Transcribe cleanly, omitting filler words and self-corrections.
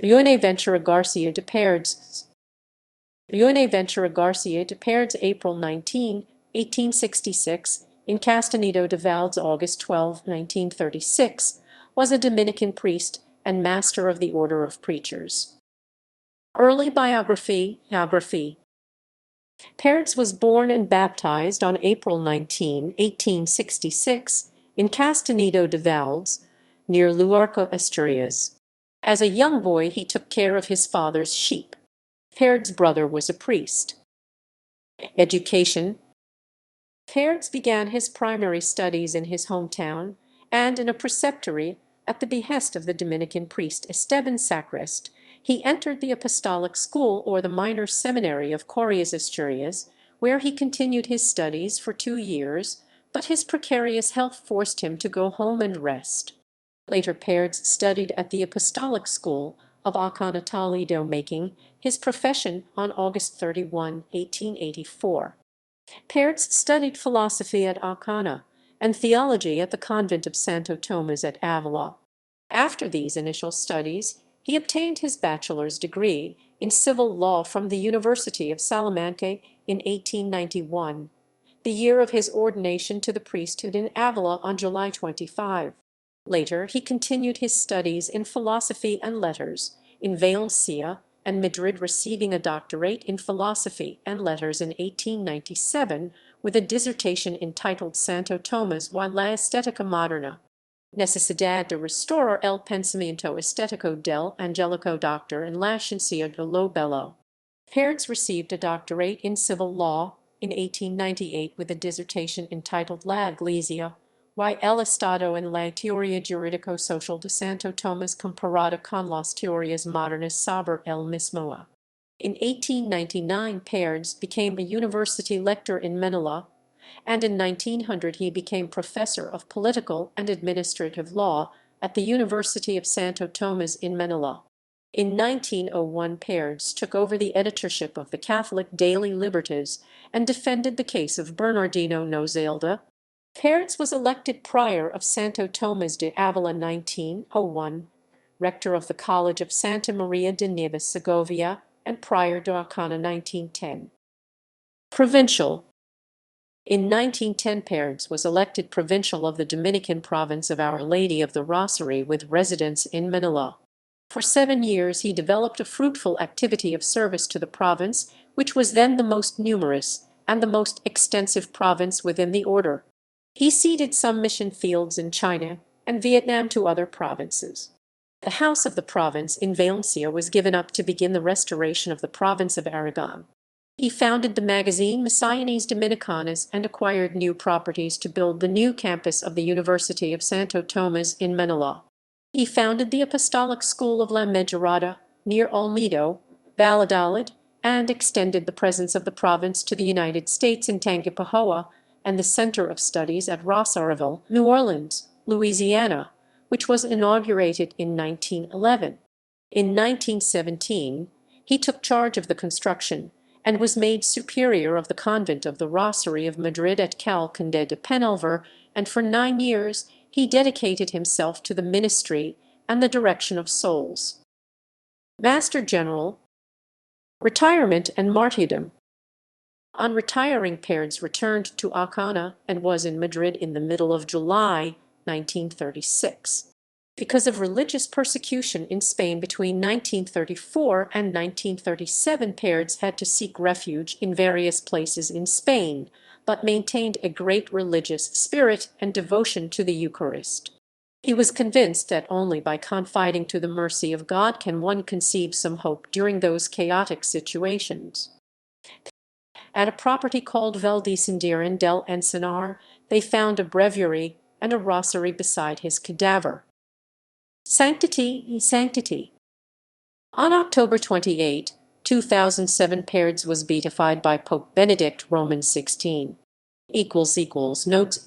Buenaventura García de Paredes. Buenaventura García de Paredes, April 19, 1866, in Castañedo de Valdés, August 12, 1936, was a Dominican priest and master of the Order of Preachers. Early biography. Paredes was born and baptized on April 19, 1866, in Castañedo de Valdés, near Luarca, Asturias. As a young boy, he took care of his father's sheep. Paredes' brother was a priest. Education. Paredes began his primary studies in his hometown and in a preceptory at the behest of the Dominican priest Esteban Sacrist. He entered the apostolic school or the minor seminary of Corrias, Asturias, where he continued his studies for 2 years, but his precarious health forced him to go home and rest. Later Paredes studied at the apostolic school of Alcana, Toledo, making his profession on August 31, 1884. Paredes studied philosophy at Alcana and theology at the convent of Santo Tomás at Avila. After these initial studies, he obtained his bachelor's degree in civil law from the University of Salamanca in 1891, the year of his ordination to the priesthood in Avila on July 25. Later, he continued his studies in philosophy and letters in Valencia and Madrid, receiving a doctorate in philosophy and letters in 1897 with a dissertation entitled Santo Tomás y la Estética Moderna. Necesidad de restaurar el pensamiento estético del Angelico, Doctor en la Ciencia de lo Bello. Paredes received a doctorate in civil law in 1898 with a dissertation entitled La Iglesia y el Estado en la teoría jurídico-social de Santo Tomás comparada con las teorías modernas sobre el mismo. In 1899, Paredes became a university lecturer in Manila, and in 1900 he became professor of political and administrative law at the University of Santo Tomás in Manila. In 1901, Paredes took over the editorship of the Catholic daily Libertas and defended the case of Bernardino Nozelda. Paredes was elected prior of Santo Tomás de Avila 1901, rector of the College of Santa Maria de Nieves, Segovia, and prior de Alcana 1910. Provincial. In 1910, Paredes was elected provincial of the Dominican province of Our Lady of the Rosary with residence in Manila. For 7 years he developed a fruitful activity of service to the province, which was then the most numerous and the most extensive province within the order. He ceded some mission fields in China and Vietnam to other provinces. The house of the province in Valencia was given up to begin the restoration of the province of Aragon. He founded the magazine Misiones Dominicanas and acquired new properties to build the new campus of the University of Santo Tomás in Manila. He founded the Apostolic School of La Medjurada near Olmedo, Valladolid, and extended the presence of the province to the United States in Tangipahoa and the Center of Studies at Rosarville, New Orleans, Louisiana, which was inaugurated in 1911. In 1917, he took charge of the construction and was made superior of the convent of the Rosary of Madrid at Cal Conde de Penalver, and for 9 years he dedicated himself to the ministry and the direction of souls. Master General. Retirement and martyrdom. On retiring, Paredes returned to Alcana and was in Madrid in the middle of July 1936. Because of religious persecution in Spain between 1934 and 1937, Paredes had to seek refuge in various places in Spain, but maintained a great religious spirit and devotion to the Eucharist. He was convinced that only by confiding to the mercy of God can one conceive some hope during those chaotic situations. At a property called Valdés del Ensenar, they found a breviary and a rosary beside his cadaver. Sanctity. On October 28, 2007, Paredes was beatified by Pope Benedict XVI. Notes